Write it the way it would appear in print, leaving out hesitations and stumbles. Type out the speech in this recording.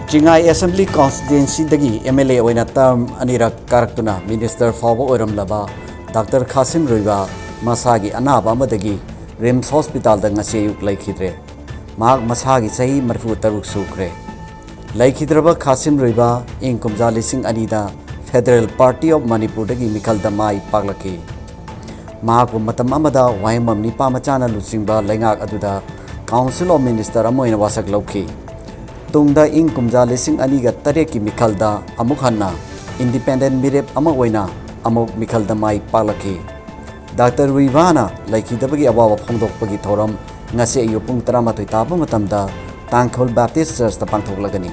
Chingai Assembly Constituency dagi MLA oina term anirak karaktuna Minister Fawba oiramlaba Dr. Khashim Ruivah masagi anaba amadagi RIMS Hospital da ngasi ayuk laikhidre. Mahak masagi sahi marfu taruk sukre. Laikhidraba Khashim Ruivah ing kumja lising anida Federal Party of Manipur dagi mikal da mai paglaki. Mahak matam amada waimam ni pamachana lusingba lengak aduda Council of Minister amoina wasak lauki. Tungda ing kumja lising aniga tareki mikhalda amuk hanna independent mirep ama oina amuk mikhalda mai palaki. Dr. Ruivah na laikhidabagi awawa phongdokpagi thoram ngasi ayupung 13 taba matamda Tangkhol Baptist Church ta pangthoklagani.